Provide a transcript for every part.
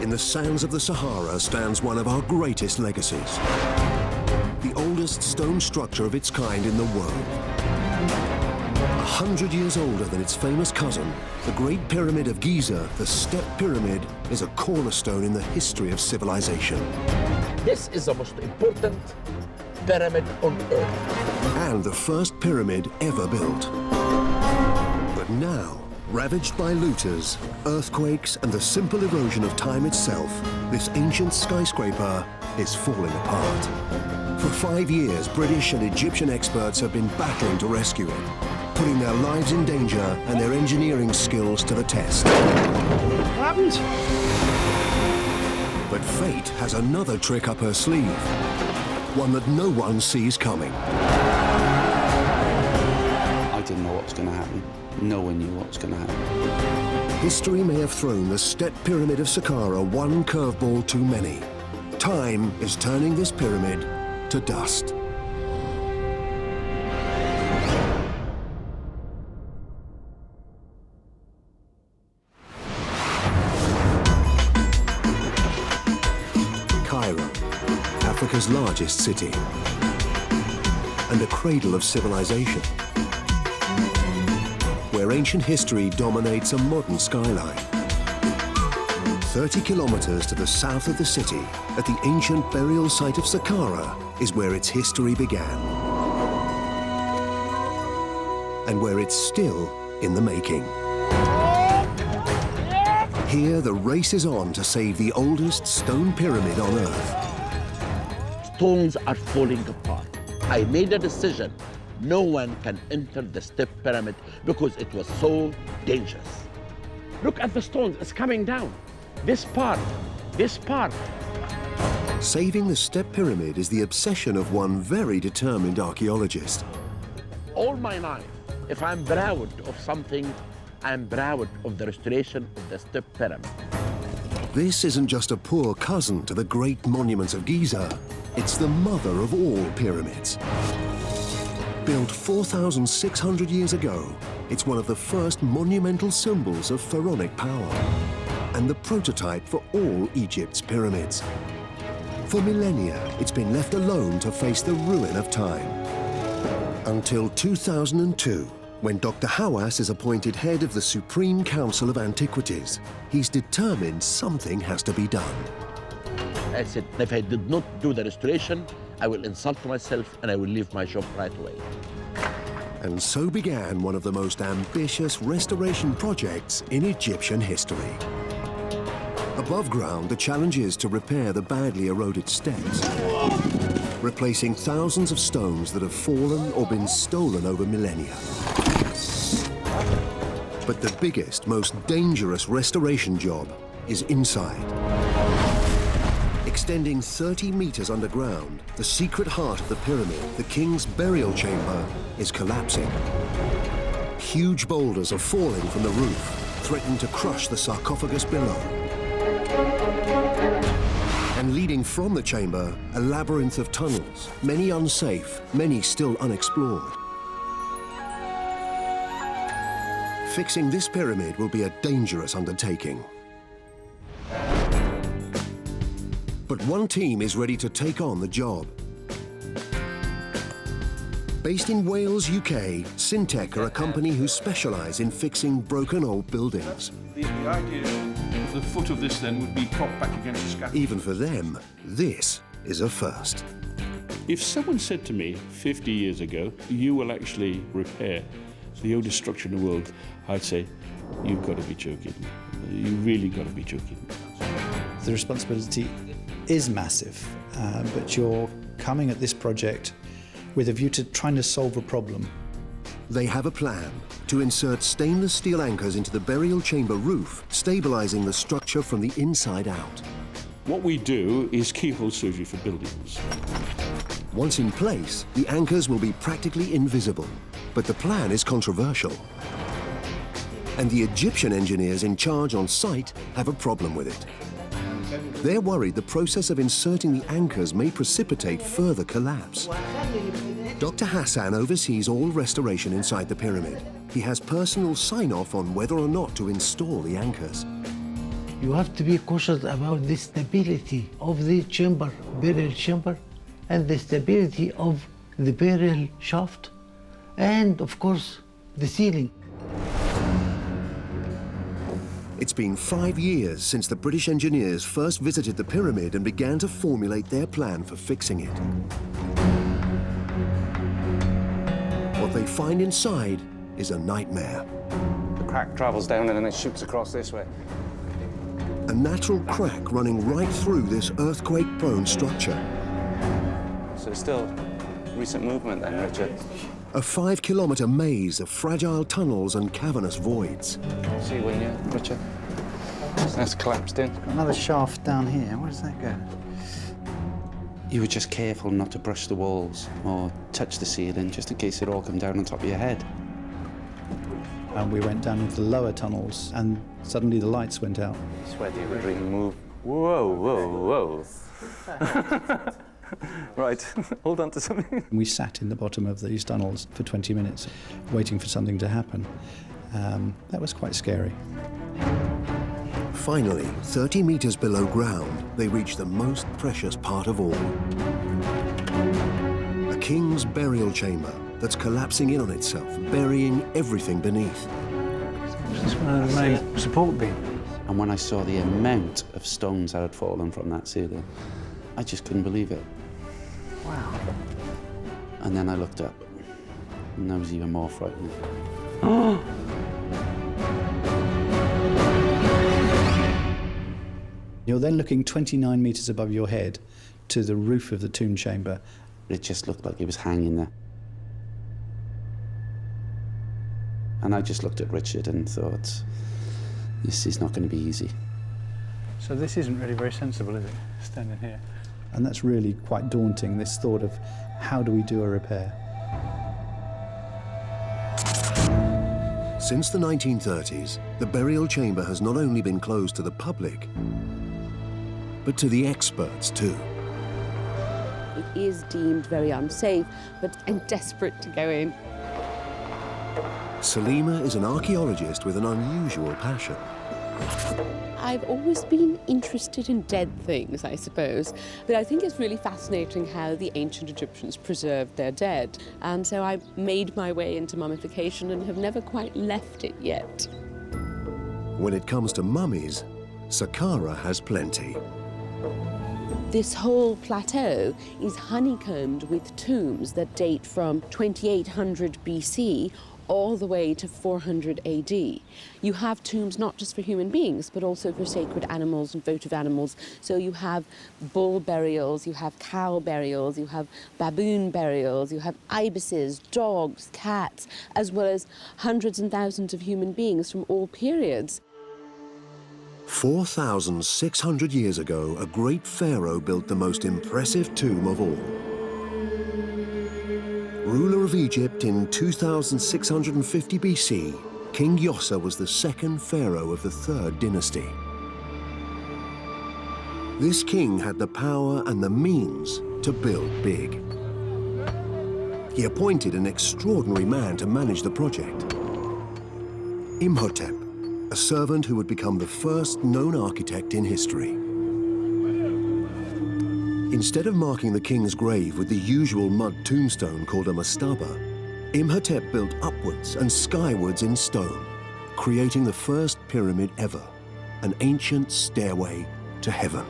In the sands of the Sahara stands one of our greatest legacies. The oldest stone structure of its kind in the world. 100 years older than its famous cousin, the Great Pyramid of Giza, the Step Pyramid, is a cornerstone in the history of civilization. This is the most important pyramid on Earth. And the first pyramid ever built. But now, ravaged by looters, earthquakes, and the simple erosion of time itself, this ancient skyscraper is falling apart. For 5 years, British and Egyptian experts have been battling to rescue it, putting their lives in danger and their engineering skills to the test. What happened? But fate has another trick up her sleeve, one that no one sees coming. I didn't know what was going to happen. No one knew what was going to happen. History may have thrown the Step Pyramid of Saqqara one curveball too many. Time is turning this pyramid to dust. Cairo, Africa's largest city, and a cradle of civilization, where ancient history dominates a modern skyline. 30 kilometers to the south of the city, at the ancient burial site of Saqqara, is where its history began. And where it's still in the making. Here, the race is on to save the oldest stone pyramid on Earth. Stones are falling apart. I made a decision. No one can enter the Step Pyramid because it was so dangerous. Look at the stones, it's coming down. This part. Saving the Step Pyramid is the obsession of one very determined archaeologist. All my life, if I'm proud of something, I'm proud of the restoration of the Step Pyramid. This isn't just a poor cousin to the great monuments of Giza, it's the mother of all pyramids. Built 4,600 years ago, it's one of the first monumental symbols of pharaonic power and the prototype for all Egypt's pyramids. For millennia, it's been left alone to face the ruin of time. Until 2002, when Dr. Hawass is appointed head of the Supreme Council of Antiquities. He's determined something has to be done. I said, if I did not do the restoration, I will insult myself and I will leave my job right away. And so began one of the most ambitious restoration projects in Egyptian history. Above ground, the challenge is to repair the badly eroded steps, replacing thousands of stones that have fallen or been stolen over millennia. But the biggest, most dangerous restoration job is inside. Extending 30 meters underground, the secret heart of the pyramid, the king's burial chamber, is collapsing. Huge boulders are falling from the roof, threatening to crush the sarcophagus below. And leading from the chamber, a labyrinth of tunnels, many unsafe, many still unexplored. Fixing this pyramid will be a dangerous undertaking. But one team is ready to take on the job. Based in Wales, UK, Syntec are a company who specialise in fixing broken old buildings. The idea of the foot of this then would be propped back against the scaffold. Even for them, this is a first. If someone said to me 50 years ago, you will actually repair the oldest structure in the world, I'd say, you've got to be joking. You really got to be joking. The responsibility is massive, but you're coming at this project with a view to trying to solve a problem. They have a plan to insert stainless steel anchors into the burial chamber roof, stabilizing the structure from the inside out. What we do is keyhole surgery for buildings. Once in place, the anchors will be practically invisible, but the plan is controversial. And the Egyptian engineers in charge on site have a problem with it. They're worried the process of inserting the anchors may precipitate further collapse. Dr. Hassan oversees all restoration inside the pyramid. He has personal sign-off on whether or not to install the anchors. You have to be cautious about the stability of the chamber, burial chamber, and the stability of the burial shaft, and of course, the ceiling. It's been 5 years since the British engineers first visited the pyramid and began to formulate their plan for fixing it. What they find inside is a nightmare. The crack travels down and then it shoots across this way. A natural crack running right through this earthquake-prone structure. So there's still recent movement then, Richard. A 5-kilometre maze of fragile tunnels and cavernous voids. See when you, Richard? That's collapsed in. Another shaft down here. Where does that go? You were just careful not to brush the walls or touch the ceiling, just in case it all come down on top of your head. And we went down into the lower tunnels, and suddenly the lights went out. It's where the dream move. Whoa, whoa, whoa. Right, hold on to something. We sat in the bottom of these tunnels for 20 minutes, waiting for something to happen. That was quite scary. Finally, 30 metres below ground, they reach the most precious part of all. A king's burial chamber that's collapsing in on itself, burying everything beneath. This one of the main support beam. And when I saw the amount of stones that had fallen from that ceiling, I just couldn't believe it. Wow. And then I looked up, and that was even more frightening. You're then looking 29 metres above your head to the roof of the tomb chamber. It just looked like it was hanging there. And I just looked at Richard and thought, this is not going to be easy. So this isn't really very sensible, is it, standing here? And that's really quite daunting, this thought of how do we do a repair? Since the 1930s, the burial chamber has not only been closed to the public, but to the experts too. It is deemed very unsafe, but I'm desperate to go in. Salima is an archaeologist with an unusual passion. I've always been interested in dead things, I suppose, but I think it's really fascinating how the ancient Egyptians preserved their dead. And so I made my way into mummification and have never quite left it yet. When it comes to mummies, Saqqara has plenty. This whole plateau is honeycombed with tombs that date from 2800 BC all the way to 400 AD. You have tombs not just for human beings, but also for sacred animals and votive animals. So you have bull burials, you have cow burials, you have baboon burials, you have ibises, dogs, cats, as well as hundreds and thousands of human beings from all periods. 4,600 years ago, a great pharaoh built the most impressive tomb of all. Ruler of Egypt in 2650 BC, King Yossa was the second pharaoh of the third dynasty. This king had the power and the means to build big. He appointed an extraordinary man to manage the project. Imhotep, a servant who would become the first known architect in history. Instead of marking the king's grave with the usual mud tombstone called a mastaba, Imhotep built upwards and skywards in stone, creating the first pyramid ever, an ancient stairway to heaven.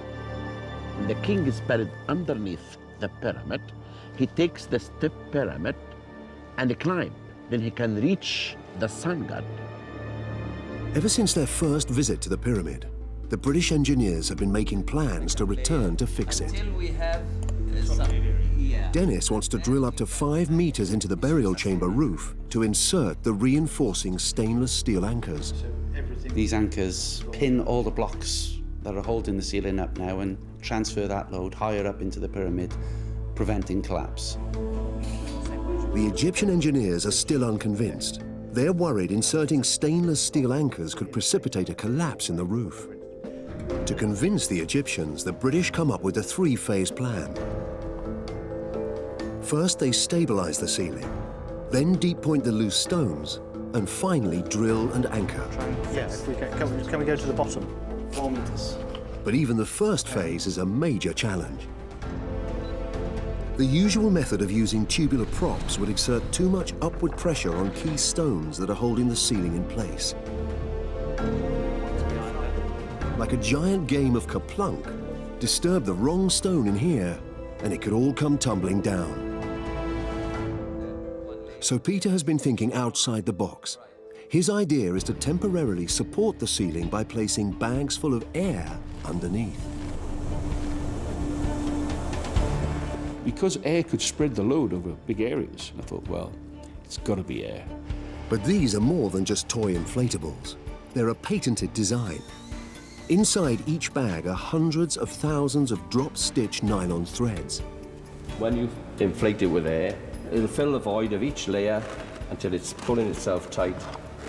The king is buried underneath the pyramid. He takes the Step Pyramid and climb. Then he can reach the sun god. Ever since their first visit to the pyramid, the British engineers have been making plans to return to fix it. Dennis wants to drill up to 5 meters into the burial chamber roof to insert the reinforcing stainless steel anchors. These anchors pin all the blocks that are holding the ceiling up now and transfer that load higher up into the pyramid, preventing collapse. The Egyptian engineers are still unconvinced. They're worried inserting stainless steel anchors could precipitate a collapse in the roof. To convince the Egyptians, the British come up with a 3-phase plan. First, they stabilize the ceiling, then deep point the loose stones, and finally drill and anchor. Yeah, if we can we go to the bottom? 4 meters. But even the first phase is a major challenge. The usual method of using tubular props would exert too much upward pressure on key stones that are holding the ceiling in place. Like a giant game of Kaplunk, disturb the wrong stone in here, and it could all come tumbling down. So Peter has been thinking outside the box. His idea is to temporarily support the ceiling by placing bags full of air underneath. Because air could spread the load over big areas, I thought, well, it's got to be air. But these are more than just toy inflatables. They're a patented design. Inside each bag are hundreds of thousands of drop-stitch nylon threads. When you inflate it with air, it'll fill the void of each layer until it's pulling itself tight,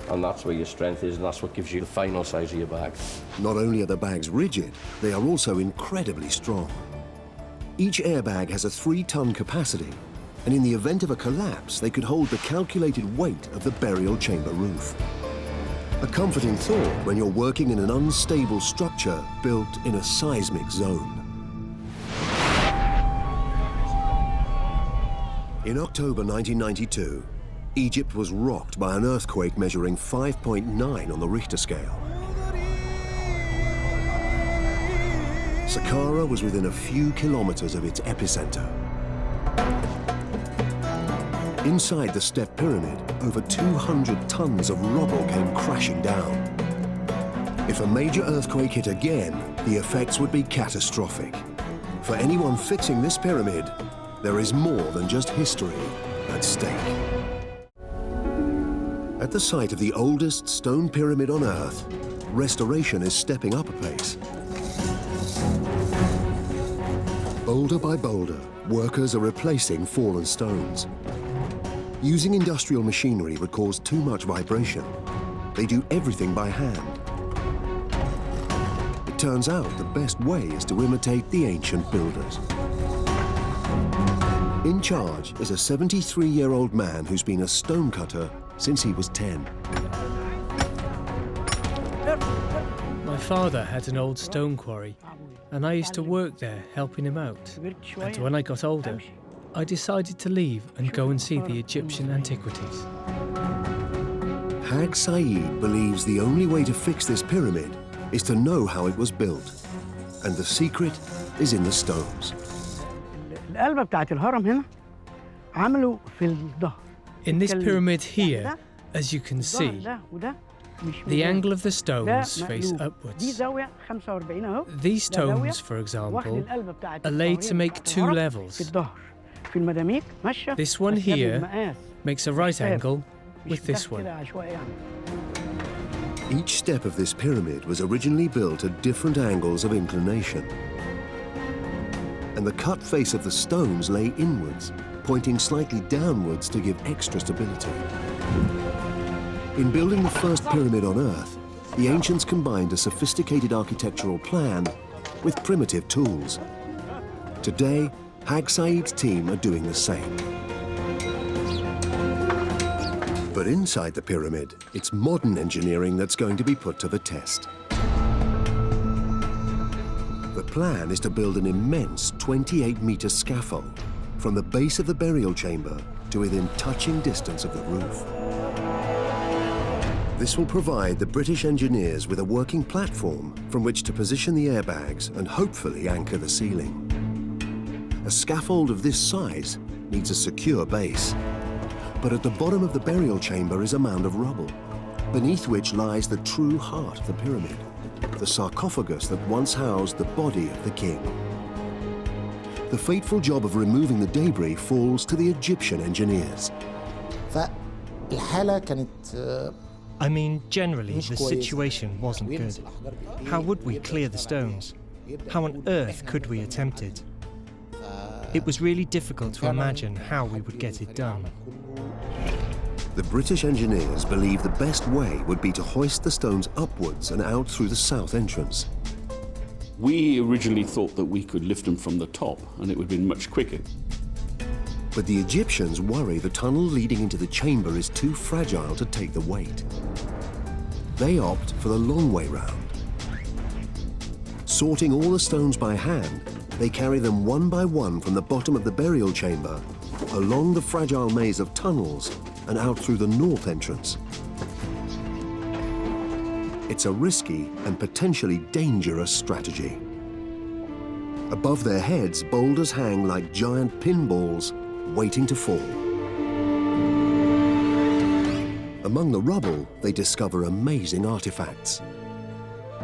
and that's where your strength is, and that's what gives you the final size of your bag. Not only are the bags rigid, they are also incredibly strong. Each airbag has a 3-ton capacity, and in the event of a collapse, they could hold the calculated weight of the burial chamber roof. A comforting thought when you're working in an unstable structure built in a seismic zone. In October 1992, Egypt was rocked by an earthquake measuring 5.9 on the Richter scale. Saqqara was within a few kilometers of its epicenter. Inside the Step Pyramid, over 200 tons of rubble came crashing down. If a major earthquake hit again, the effects would be catastrophic. For anyone fixing this pyramid, there is more than just history at stake. At the site of the oldest stone pyramid on Earth, restoration is stepping up a pace. Boulder by boulder, workers are replacing fallen stones. Using industrial machinery would cause too much vibration. They do everything by hand. It turns out the best way is to imitate the ancient builders. In charge is a 73-year-old man who's been a stonecutter since he was 10. My father had an old stone quarry, and I used to work there helping him out. And when I got older, I decided to leave and go and see the Egyptian antiquities. Hag Saeed believes the only way to fix this pyramid is to know how it was built. And the secret is in the stones. In this pyramid here, as you can see, the angle of the stones face upwards. These stones, for example, are laid to make 2 levels. This one here makes a right angle with this one. Each step of this pyramid was originally built at different angles of inclination. And the cut face of the stones lay inwards, pointing slightly downwards to give extra stability. In building the first pyramid on Earth, the ancients combined a sophisticated architectural plan with primitive tools. Today, Hag Saeed's team are doing the same. But inside the pyramid, it's modern engineering that's going to be put to the test. The plan is to build an immense 28-meter scaffold from the base of the burial chamber to within touching distance of the roof. This will provide the British engineers with a working platform from which to position the airbags and hopefully anchor the ceiling. A scaffold of this size needs a secure base. But at the bottom of the burial chamber is a mound of rubble, beneath which lies the true heart of the pyramid, the sarcophagus that once housed the body of the king. The fateful job of removing the debris falls to the Egyptian engineers. I mean, generally, the situation wasn't good. How would we clear the stones? How on earth could we attempt it? It was really difficult to imagine how we would get it done. The British engineers believed the best way would be to hoist the stones upwards and out through the south entrance. We originally thought that we could lift them from the top, and it would have been much quicker. But the Egyptians worry the tunnel leading into the chamber is too fragile to take the weight. They opt for the long way round. Sorting all the stones by hand, they carry them one by one from the bottom of the burial chamber, along the fragile maze of tunnels, and out through the north entrance. It's a risky and potentially dangerous strategy. Above their heads, boulders hang like giant pinballs, waiting to fall. Among the rubble, they discover amazing artifacts.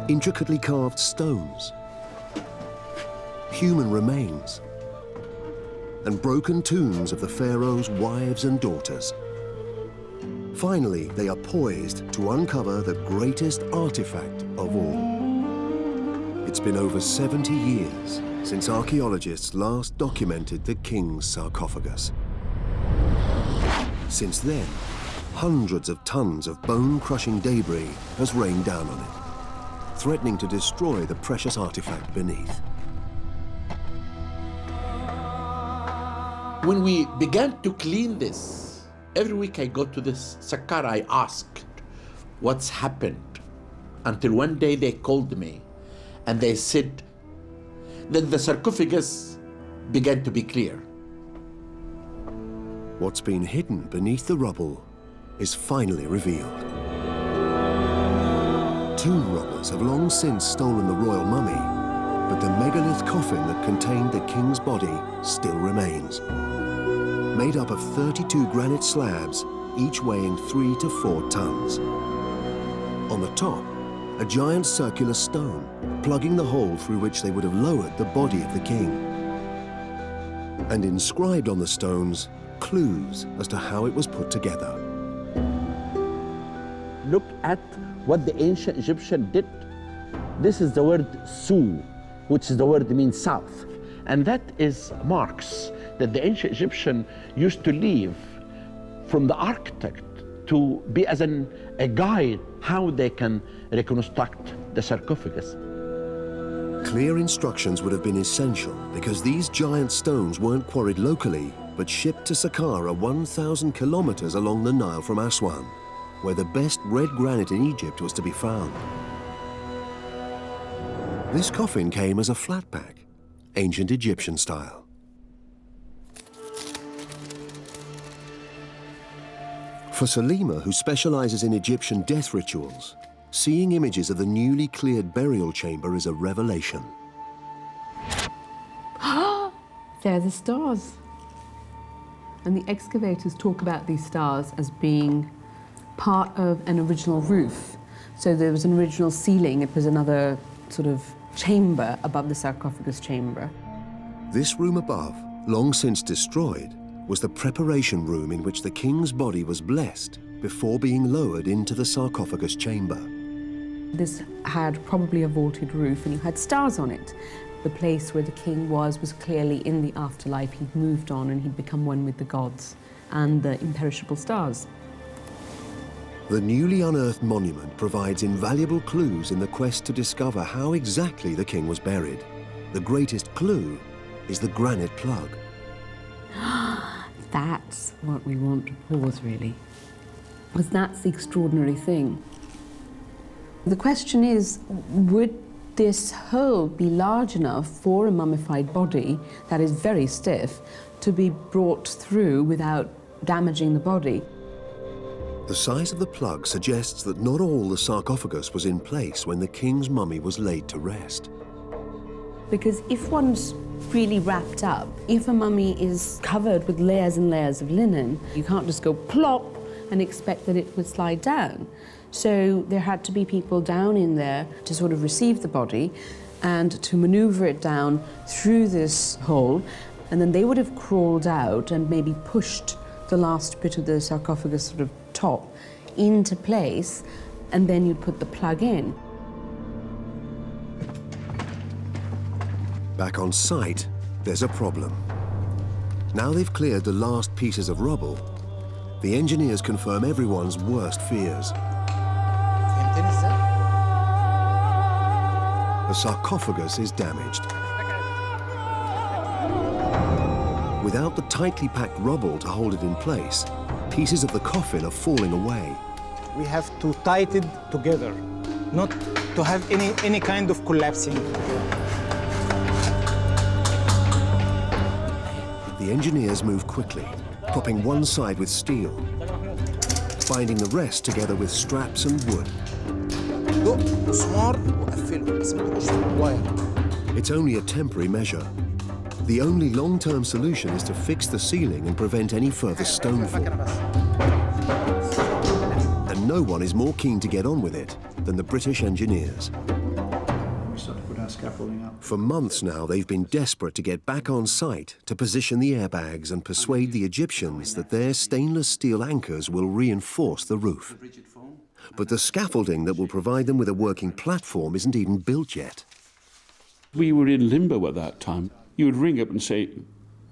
Intricately carved stones, human remains, and broken tombs of the pharaoh's wives and daughters. Finally, they are poised to uncover the greatest artifact of all. It's been over 70 years since archaeologists last documented the king's sarcophagus. Since then, hundreds of tons of bone-crushing debris has rained down on it, threatening to destroy the precious artifact beneath. When we began to clean this, every week I go to this Saqqara, I asked what's happened, until one day they called me and they said that the sarcophagus began to be clear. What's been hidden beneath the rubble is finally revealed. Tomb robbers have long since stolen the royal mummy, but the megalith coffin that contained the king's body still remains. Made up of 32 granite slabs, each weighing 3 to 4 tons. On the top, a giant circular stone, plugging the hole through which they would have lowered the body of the king. And inscribed on the stones, clues as to how it was put together. Look at what the ancient Egyptian did. This is the word Su, which is the word that means south. And that is marks that the ancient Egyptian used to leave from the architect to be as a guide how they can reconstruct the sarcophagus. Clear instructions would have been essential because these giant stones weren't quarried locally, but shipped to Saqqara 1,000 kilometers along the Nile from Aswan, where the best red granite in Egypt was to be found. This coffin came as a flat pack, ancient Egyptian style. For Salima, who specializes in Egyptian death rituals, seeing images of the newly cleared burial chamber is a revelation. They're the stars. And the excavators talk about these stars as being part of an original roof. So there was an original ceiling. It was another sort of chamber above the sarcophagus chamber. This room above, long since destroyed, was the preparation room in which the king's body was blessed before being lowered into the sarcophagus chamber. This had probably a vaulted roof and you had stars on it. The place where the king was clearly in the afterlife. He'd moved on and he'd become one with the gods and the imperishable stars. The newly unearthed monument provides invaluable clues in the quest to discover how exactly the king was buried. The greatest clue is the granite plug. That's what we want to pause, really, because that's the extraordinary thing. The question is, would this hole be large enough for a mummified body that is very stiff to be brought through without damaging the body? The size of the plug suggests that not all the sarcophagus was in place when the king's mummy was laid to rest. Because if one's really wrapped up, if a mummy is covered with layers and layers of linen, you can't just go plop and expect that it would slide down. So there had to be people down in there to sort of receive the body and to maneuver it down through this hole, and then they would have crawled out and maybe pushed the last bit of the sarcophagus sort of top into place, and then you'd put the plug in. Back on site, there's a problem. Now they've cleared the last pieces of rubble, the engineers confirm everyone's worst fears. The sarcophagus is damaged. Without the tightly packed rubble to hold it in place, pieces of the coffin are falling away. We have to tie it together, not to have any kind of collapsing. The engineers move quickly, propping one side with steel, binding the rest together with straps and wood. It's only a temporary measure. The only long-term solution is to fix the ceiling and prevent any further stonefall. And no one is more keen to get on with it than the British engineers. We start to put our scaffolding up. For months now, they've been desperate to get back on site to position the airbags and persuade the Egyptians that their stainless steel anchors will reinforce the roof. But the scaffolding that will provide them with a working platform isn't even built yet. We were in limbo at that time. You would ring up and say,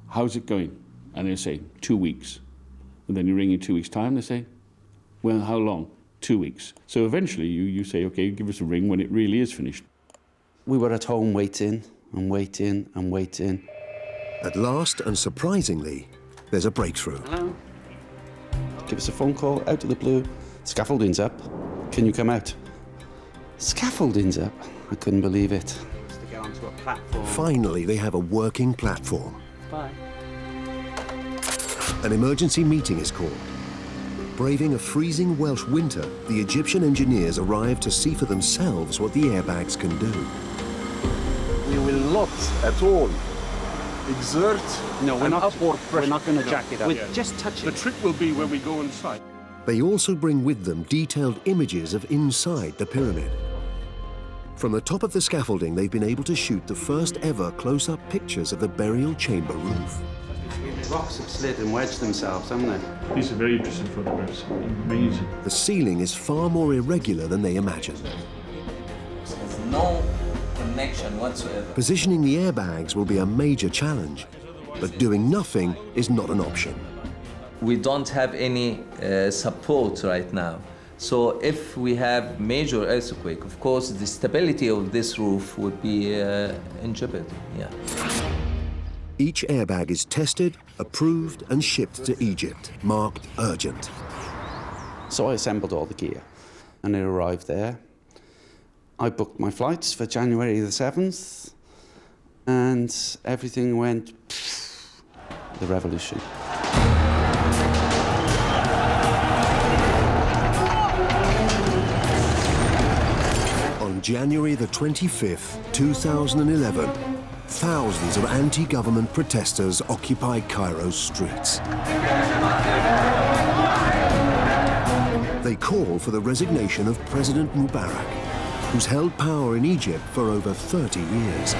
how's it going? And they'd say, 2 weeks. And then you ring in 2 weeks' time, they say, well, how long? 2 weeks. So eventually you say, okay, give us a ring when it really is finished. We were at home waiting and waiting and waiting. At last, and surprisingly, there's a breakthrough. Hello? Give us a phone call out of the blue. Scaffolding's up. Can you come out? Scaffolding's up. I couldn't believe it. To get onto a platform. Finally, they have a working platform. Bye. An emergency meeting is called. Braving a freezing Welsh winter, the Egyptian engineers arrive to see for themselves what the airbags can do. We will not at all exert upward pressure. We're not going to jack it up. We're just touching. The trick will be when we go inside. They also bring with them detailed images of inside the pyramid. From the top of the scaffolding, they've been able to shoot the first ever close-up pictures of the burial chamber roof. Rocks have slid and wedged themselves, haven't they? These are very interesting photographs. Amazing. The ceiling is far more irregular than they imagined. There's no connection whatsoever. Positioning the airbags will be a major challenge, but doing nothing is not an option. We don't have any support right now. So if we have major earthquake, of course, the stability of this roof would be in jeopardy. Yeah. Each airbag is tested, approved, and shipped to Egypt, marked urgent. So I assembled all the gear, and it arrived there. I booked my flights for January the 7th, and everything went the revolution. On January the 25th, 2011, thousands of anti-government protesters occupied Cairo's streets. They call for the resignation of President Mubarak, who's held power in Egypt for over 30 years.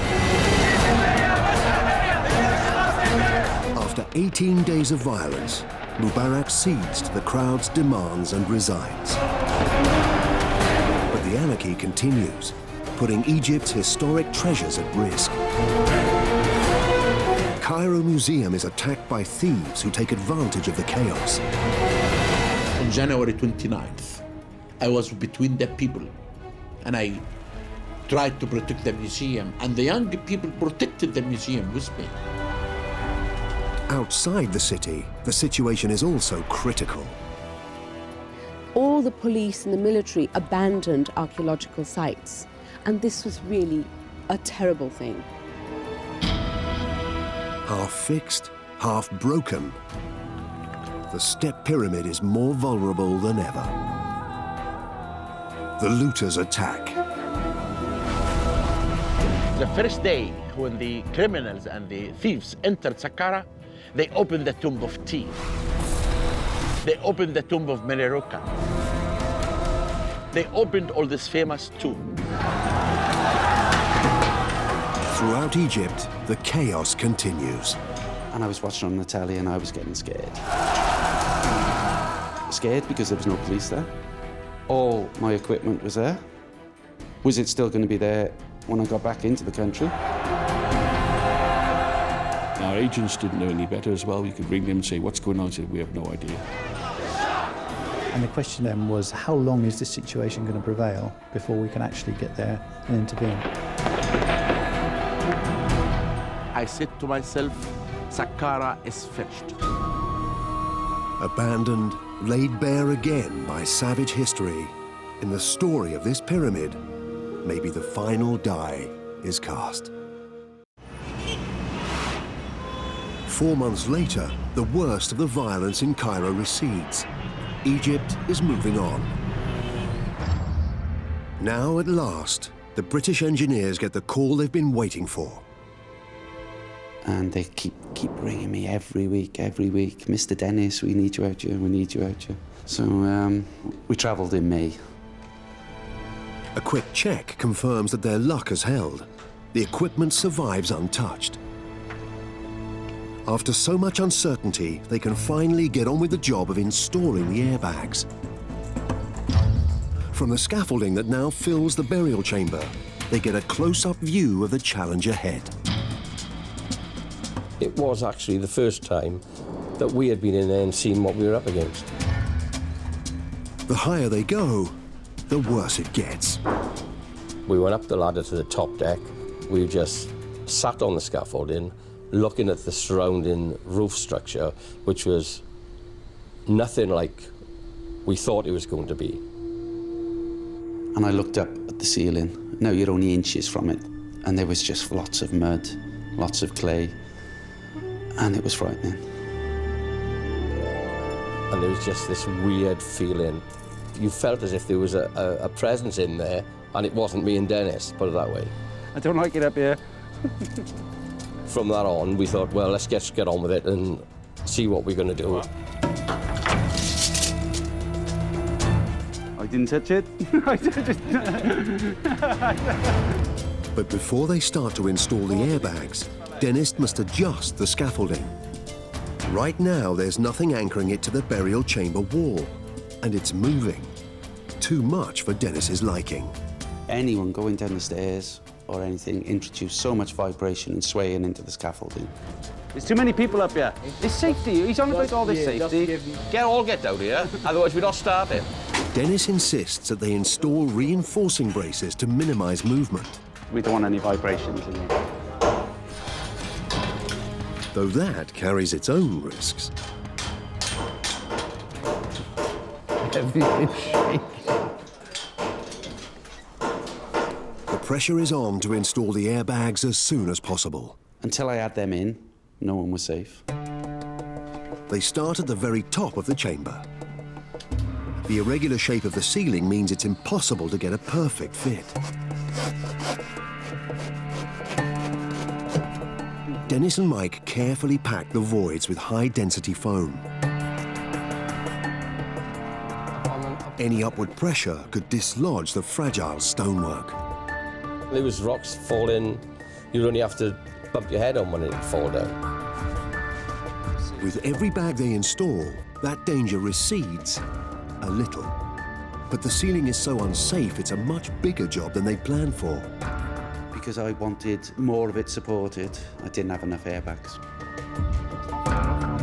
After 18 days of violence, Mubarak cedes to the crowd's demands and resigns. But the anarchy continues, putting Egypt's historic treasures at risk. Cairo Museum is attacked by thieves who take advantage of the chaos. On January 29th, I was between the people, and I tried to protect the museum, and the young people protected the museum with me. Outside the city, the situation is also critical. All the police and the military abandoned archaeological sites, and this was really a terrible thing. Half fixed, half broken, the Step Pyramid is more vulnerable than ever. The looters attack. The first day when the criminals and the thieves entered Saqqara, they opened the tomb of Ti. They opened the tomb of Meneruka. They opened all this famous tomb. Throughout Egypt, the chaos continues. And I was watching on the telly and I was getting scared. Scared because there was no police there. All my equipment was there. Was it still going to be there when I got back into the country? Our agents didn't know any better as well. We could ring them and say, what's going on? They said, we have no idea. And the question then was, how long is this situation going to prevail before we can actually get there and intervene? I said to myself, Saqqara is finished. Abandoned, laid bare again by savage history, in the story of this pyramid, maybe the final die is cast. 4 months later, the worst of the violence in Cairo recedes. Egypt is moving on. Now, at last, the British engineers get the call they've been waiting for. And they keep ringing me every week. Mr. Dennis, we need you out here, we need you out here. So we travelled in May. A quick check confirms that their luck has held. The equipment survives untouched. After so much uncertainty, they can finally get on with the job of installing the airbags. From the scaffolding that now fills the burial chamber, they get a close-up view of the challenge ahead. It was actually the first time that we had been in there and seen what we were up against. The higher they go, the worse it gets. We went up the ladder to the top deck. We just sat on the scaffolding, looking at the surrounding roof structure, which was nothing like we thought it was going to be. And I looked up at the ceiling. Now you're only inches from it. And there was just lots of mud, lots of clay. And it was frightening. And there was just this weird feeling. You felt as if there was a presence in there, and it wasn't me and Dennis, put it that way. I don't like it up here. From that on, we thought, well, let's just get on with it and see what we're going to do. I didn't touch it. But before they start to install the airbags, Dennis must adjust the scaffolding. Right now, there's nothing anchoring it to the burial chamber wall, and it's moving. Too much for Dennis's liking. Anyone going down the stairs or anything introduced so much vibration and swaying into the scaffolding. There's too many people up here. It's safety. He's on about all this safety. Get out here, otherwise we're not starting. Dennis insists that they install reinforcing braces to minimize movement. We don't want any vibrations in here. Though that carries its own risks. Everything's shaking. The pressure is on to install the airbags as soon as possible. Until I had them in, no one was safe. They start at the very top of the chamber. The irregular shape of the ceiling means it's impossible to get a perfect fit. Dennis and Mike carefully pack the voids with high-density foam. Any upward pressure could dislodge the fragile stonework. There was rocks falling. You'd only have to bump your head on when it'd fall down. With every bag they install, that danger recedes a little. But the ceiling is so unsafe, it's a much bigger job than they planned for. Because I wanted more of it supported, I didn't have enough airbags.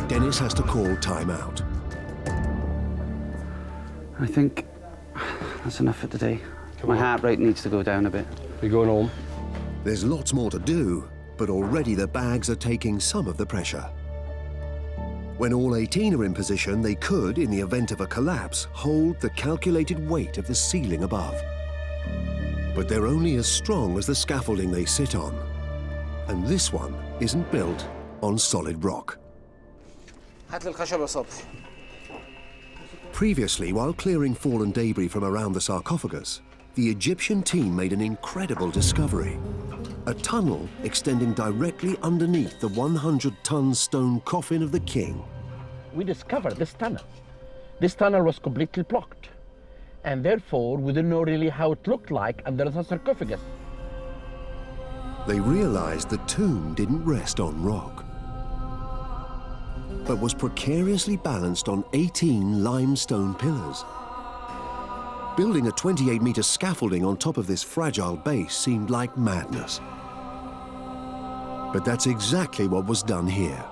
Dennis has to call time out. I think that's enough for today. My heart rate needs to go down a bit. We're going home. There's lots more to do, but already the bags are taking some of the pressure. When all 18 are in position, they could, in the event of a collapse, hold the calculated weight of the ceiling above. But they're only as strong as the scaffolding they sit on. And this one isn't built on solid rock. Previously, while clearing fallen debris from around the sarcophagus, the Egyptian team made an incredible discovery. A tunnel extending directly underneath the 100-ton stone coffin of the king. We discovered this tunnel. This tunnel was completely blocked. And therefore, we didn't know really how it looked like under the sarcophagus. They realized the tomb didn't rest on rock, but was precariously balanced on 18 limestone pillars. Building a 28-meter scaffolding on top of this fragile base seemed like madness. But that's exactly what was done here.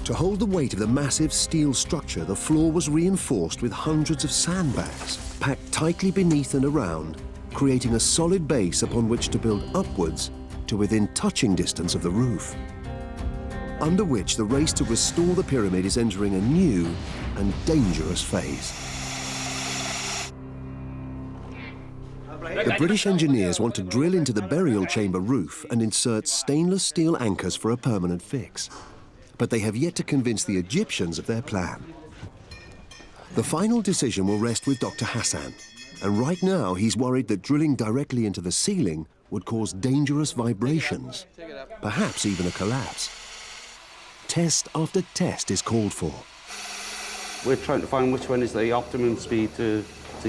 To hold the weight of the massive steel structure, the floor was reinforced with hundreds of sandbags, packed tightly beneath and around, creating a solid base upon which to build upwards to within touching distance of the roof, under which the race to restore the pyramid is entering a new and dangerous phase. The British engineers want to drill into the burial chamber roof and insert stainless steel anchors for a permanent fix. But they have yet to convince the Egyptians of their plan. The final decision will rest with Dr. Hassan, and right now he's worried that drilling directly into the ceiling would cause dangerous vibrations, perhaps even a collapse. Test after test is called for. We're trying to find which one is the optimum speed to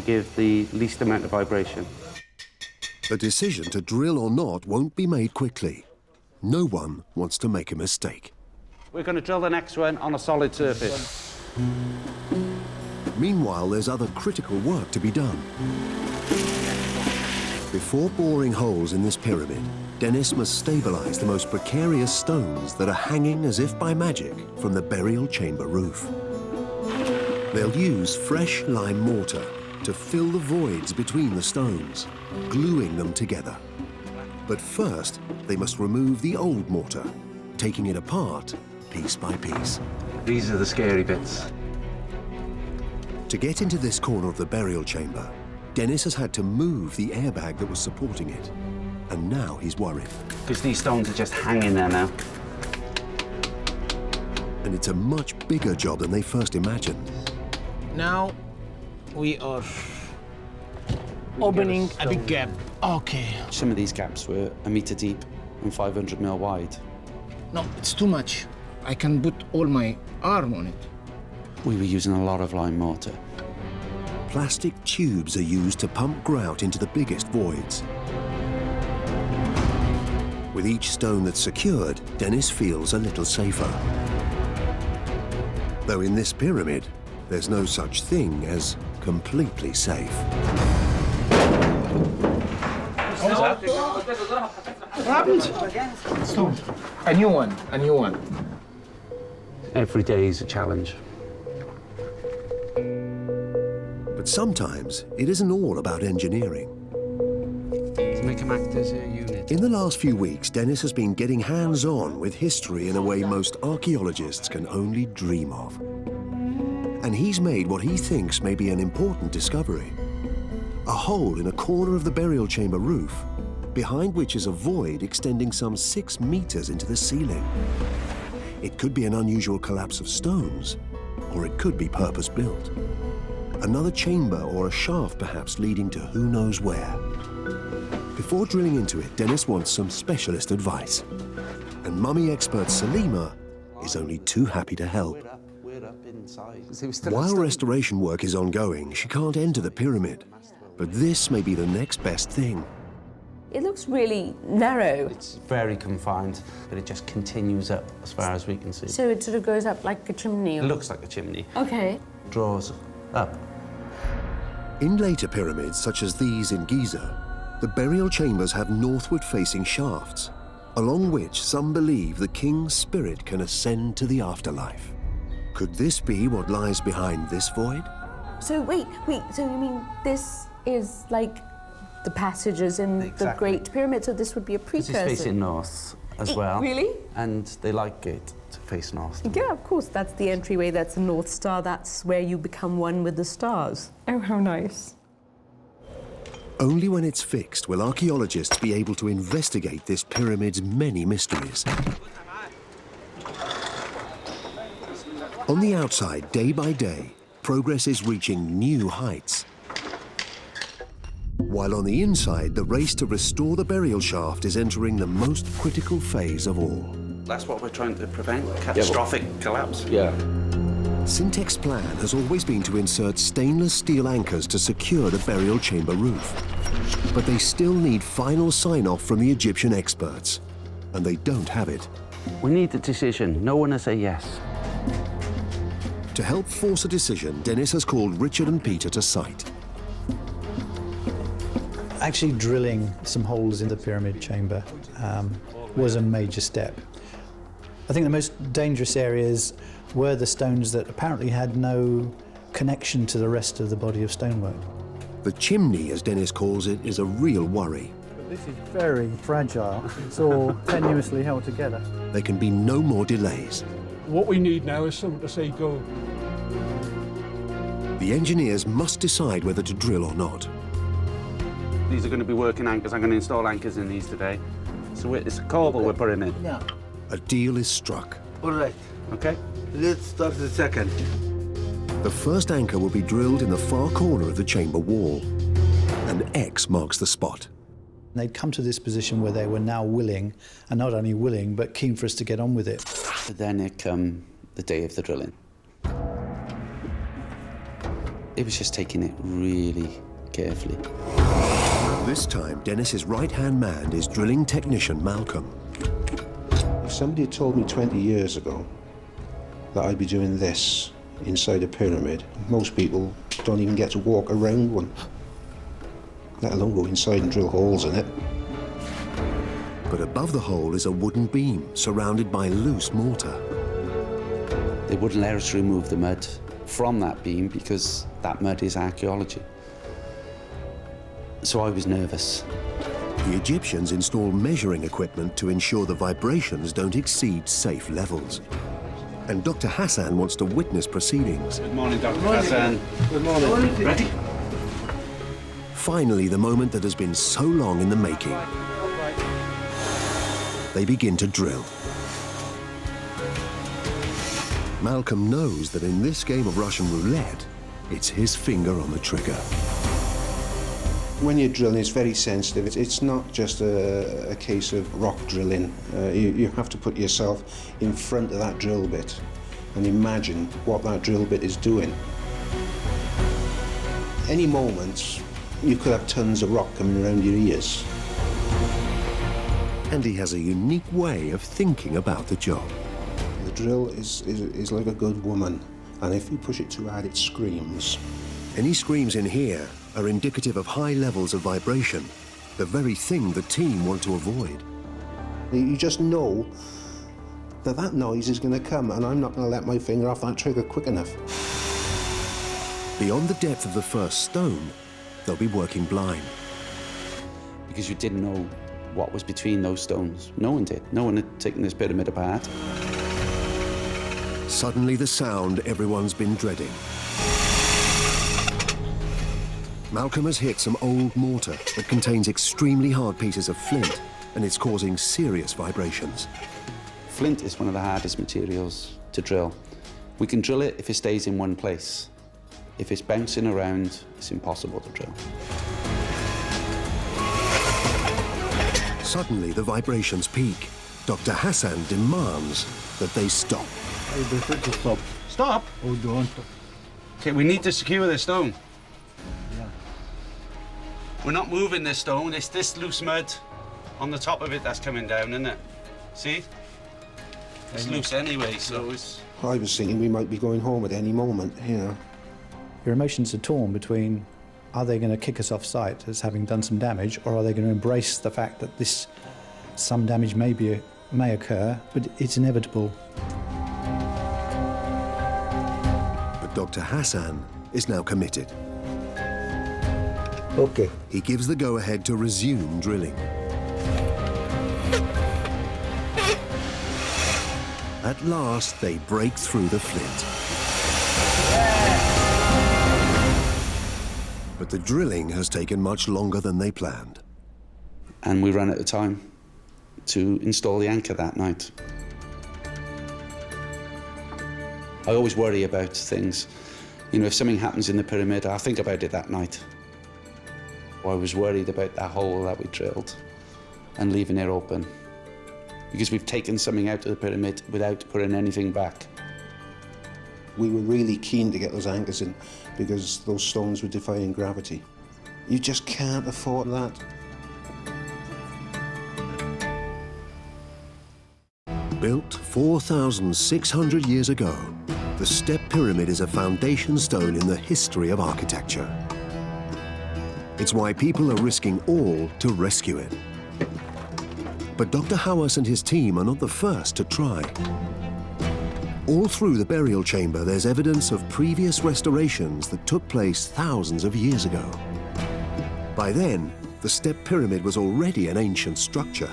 give the least amount of vibration. The decision to drill or not won't be made quickly. No one wants to make a mistake. We're going to drill the next one on a solid surface. Meanwhile, there's other critical work to be done. Before boring holes in this pyramid, Dennis must stabilize the most precarious stones that are hanging as if by magic from the burial chamber roof. They'll use fresh lime mortar to fill the voids between the stones, gluing them together. But first, they must remove the old mortar, taking it apart piece by piece. These are the scary bits. To get into this corner of the burial chamber, Dennis has had to move the airbag that was supporting it. And now he's worried. Because these stones are just hanging there now. And it's a much bigger job than they first imagined. Now we are opening a big gap. Okay. Some of these gaps were 1 meter deep and 500 mil wide. No, it's too much. I can put all my arm on it. We were using a lot of lime mortar. Plastic tubes are used to pump grout into the biggest voids. With each stone that's secured, Dennis feels a little safer. Though in this pyramid, there's no such thing as completely safe. What happened? Stone. A new one, a new one. Every day is a challenge. But sometimes it isn't all about engineering. To make them act as a unit. In the last few weeks, Dennis has been getting hands-on with history in a way most archaeologists can only dream of. And he's made what he thinks may be an important discovery. A hole in a corner of the burial chamber roof, behind which is a void extending some 6 meters into the ceiling. It could be an unusual collapse of stones, or it could be purpose-built. Another chamber or a shaft perhaps leading to who knows where. Before drilling into it, Dennis wants some specialist advice. And mummy expert Salima is only too happy to help. We're up inside. While restoration work is ongoing, she can't enter the pyramid. But this may be the next best thing. It looks really narrow. It's very confined, but it just continues up as far as we can see. So it sort of goes up like a chimney? It looks like a chimney. Okay. Draws up. In later pyramids, such as these in Giza, the burial chambers have northward-facing shafts, along which some believe the king's spirit can ascend to the afterlife. Could this be what lies behind this void? So wait, so you mean this is like the passages in the Great Pyramid, so this would be a precursor? This is facing north as well. Really? And they like it to face north. Yeah, of course, that's the entryway, that's the North Star, that's where you become one with the stars. Oh, how nice. Only when it's fixed will archaeologists be able to investigate this pyramid's many mysteries. On the outside, day by day, progress is reaching new heights. While on the inside, the race to restore the burial shaft is entering the most critical phase of all. That's what we're trying to prevent, catastrophic collapse. Yeah. Syntec's plan has always been to insert stainless steel anchors to secure the burial chamber roof. But they still need final sign-off from the Egyptian experts, and they don't have it. We need a decision. No one has said yes. To help force a decision, Dennis has called Richard and Peter to site. Actually drilling some holes in the pyramid chamber was a major step. I think the most dangerous areas were the stones that apparently had no connection to the rest of the body of stonework. The chimney, as Dennis calls it, is a real worry. This is very fragile. It's all tenuously held together. There can be no more delays. What we need now is someone to say go. The engineers must decide whether to drill or not. These are going to be working anchors. I'm going to install anchors in these today. So it's a corbel we're putting in. Yeah. A deal is struck. All right. Okay. Let's start the second. The first anchor will be drilled in the far corner of the chamber wall. An X marks the spot. They'd come to this position where they were now willing, and not only willing, but keen for us to get on with it. But then it come the day of the drilling. It was just taking it really carefully. This time, Dennis's right-hand man is drilling technician Malcolm. If somebody had told me 20 years ago that I'd be doing this inside a pyramid, most people don't even get to walk around one, let alone go inside and drill holes in it. But above the hole is a wooden beam surrounded by loose mortar. They wouldn't let us remove the mud from that beam because that mud is archaeology. So I was nervous. The Egyptians install measuring equipment to ensure the vibrations don't exceed safe levels. And Dr. Hassan wants to witness proceedings. Good morning, Dr. Hassan. Good morning. Ready? Finally, the moment that has been so long in the making. They begin to drill. Malcolm knows that in this game of Russian roulette, it's his finger on the trigger. When you're drilling, it's very sensitive. It's not just a case of rock drilling. You have to put yourself in front of that drill bit and imagine what that drill bit is doing. Any moment, you could have tons of rock coming around your ears. And he has a unique way of thinking about the job. The drill is like a good woman, and if you push it too hard, it screams. Any screams in here are indicative of high levels of vibration, the very thing the team want to avoid. You just know that that noise is going to come, and I'm not going to let my finger off that trigger quick enough. Beyond the depth of the first stone, they'll be working blind. Because you didn't know what was between those stones. No one did. No one had taken this pyramid apart. Suddenly the sound everyone's been dreading. Malcolm has hit some old mortar that contains extremely hard pieces of flint, and it's causing serious vibrations. Flint is one of the hardest materials to drill. We can drill it if it stays in one place. If it's bouncing around, it's impossible to drill. Suddenly the vibrations peak. Dr. Hassan demands that they stop. I prefer to stop. Stop? Oh, don't. Okay, we need to secure this stone. We're not moving this stone. It's this loose mud on the top of it that's coming down, isn't it? See? It's loose anyway, so it's... I was thinking we might be going home at any moment, you know. Your emotions are torn between, are they going to kick us off site as having done some damage, or are they going to embrace the fact that some damage may occur, but it's inevitable. But Dr. Hassan is now committed. Okay. He gives the go-ahead to resume drilling. At last, they break through the flint. But the drilling has taken much longer than they planned. And we ran out of time to install the anchor that night. I always worry about things. You know, if something happens in the pyramid, I'll think about it that night. I was worried about that hole that we drilled and leaving it open, because we've taken something out of the pyramid without putting anything back. We were really keen to get those anchors in because those stones were defying gravity. You just can't afford that. Built 4,600 years ago, the Step Pyramid is a foundation stone in the history of architecture. It's why people are risking all to rescue it. But Dr. Hawass and his team are not the first to try. All through the burial chamber, there's evidence of previous restorations that took place thousands of years ago. By then, the Step Pyramid was already an ancient structure.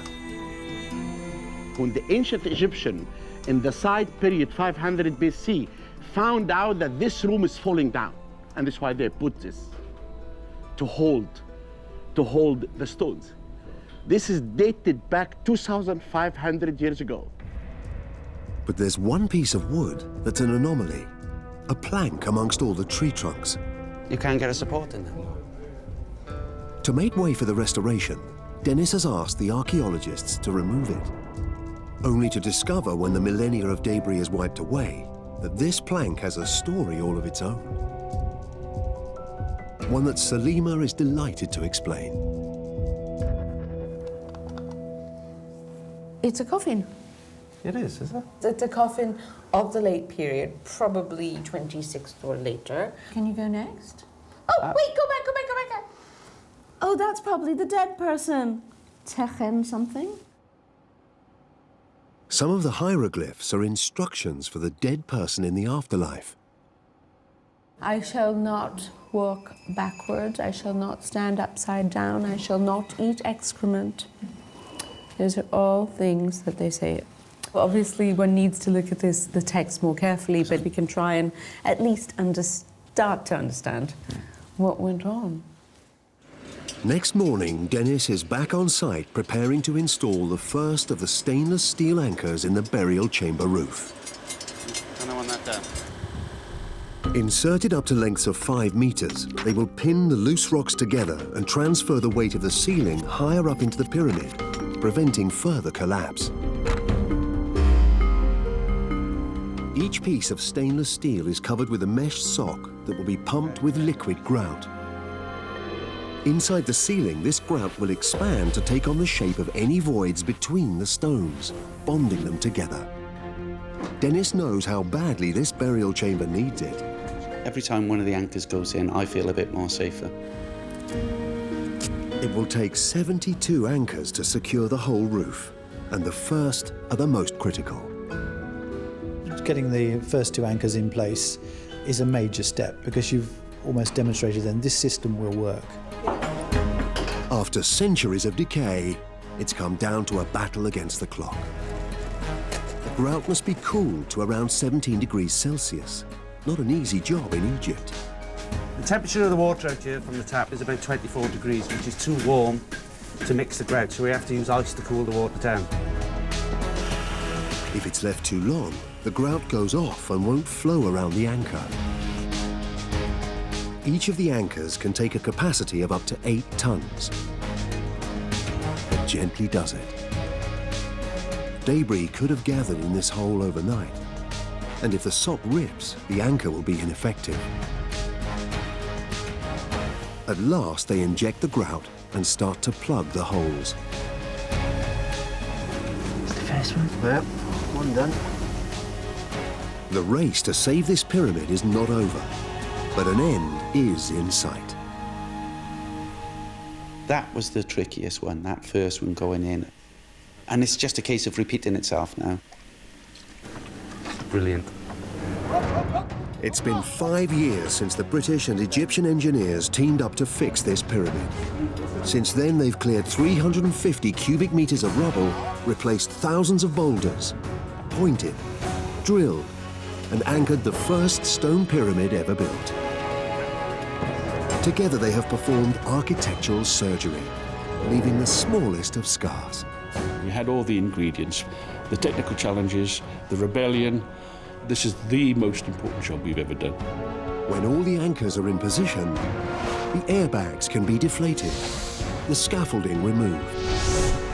When the ancient Egyptian in the side period 500 BC found out that this room is falling down, and that's why they put this to hold to hold the stones. This is dated back 2,500 years ago. But there's one piece of wood that's an anomaly, a plank amongst all the tree trunks. You can't get a support in there. To make way for the restoration, Dennis has asked the archaeologists to remove it, only to discover when the millennia of debris is wiped away that this plank has a story all of its own. One that Salima is delighted to explain. It's a coffin. It is it? It's a coffin of the late period, probably 26th or later. Can you go next? Oh, wait, go back. Oh, that's probably the dead person. Techen something? Some of the hieroglyphs are instructions for the dead person in the afterlife. I shall not walk backwards. I shall not stand upside down. I shall not eat excrement. Those are all things that they say. Obviously, one needs to look at the text more carefully, but we can try and at least start to understand what went on. Next morning, Dennis is back on site preparing to install the first of the stainless steel anchors in the burial chamber roof. And I want that down. Inserted up to lengths of 5 meters, they will pin the loose rocks together and transfer the weight of the ceiling higher up into the pyramid, preventing further collapse. Each piece of stainless steel is covered with a mesh sock that will be pumped with liquid grout. Inside the ceiling, this grout will expand to take on the shape of any voids between the stones, bonding them together. Dennis knows how badly this burial chamber needs it. Every time one of the anchors goes in, I feel a bit more safer. It will take 72 anchors to secure the whole roof, and the first are the most critical. Getting the first 2 anchors in place is a major step because you've almost demonstrated then this system will work. After centuries of decay, it's come down to a battle against the clock. The grout must be cooled to around 17 degrees Celsius. Not an easy job in Egypt. The temperature of the water out here from the tap is about 24 degrees, which is too warm to mix the grout, so we have to use ice to cool the water down. If it's left too long, the grout goes off and won't flow around the anchor. Each of the anchors can take a capacity of up to 8 tons. It gently does it. Debris could have gathered in this hole overnight, and if the sock rips, the anchor will be ineffective. At last, they inject the grout and start to plug the holes. It's the first one. Yep, one done. The race to save this pyramid is not over, but an end is in sight. That was the trickiest one, that first one going in. And it's just a case of repeating itself now. Brilliant. It's been 5 years since the British and Egyptian engineers teamed up to fix this pyramid. Since then, they've cleared 350 cubic meters of rubble, replaced thousands of boulders, pointed, drilled, and anchored the first stone pyramid ever built. Together, they have performed architectural surgery, leaving the smallest of scars. We had all the ingredients, the technical challenges, the rebellion. This is the most important job we've ever done. When all the anchors are in position, the airbags can be deflated, the scaffolding removed,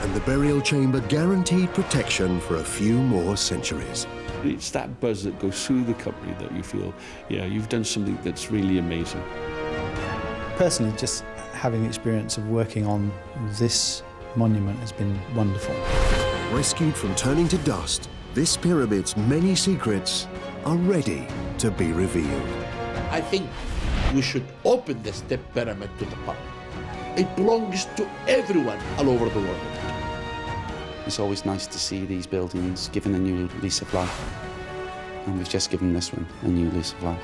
and the burial chamber guaranteed protection for a few more centuries. It's that buzz that goes through the company that you feel, yeah, you've done something that's really amazing. Personally, just having the experience of working on this monument has been wonderful. Rescued from turning to dust, this pyramid's many secrets are ready to be revealed. I think we should open the Step Pyramid to the public. It belongs to everyone all over the world. It's always nice to see these buildings given a new lease of life. And we've just given this one a new lease of life.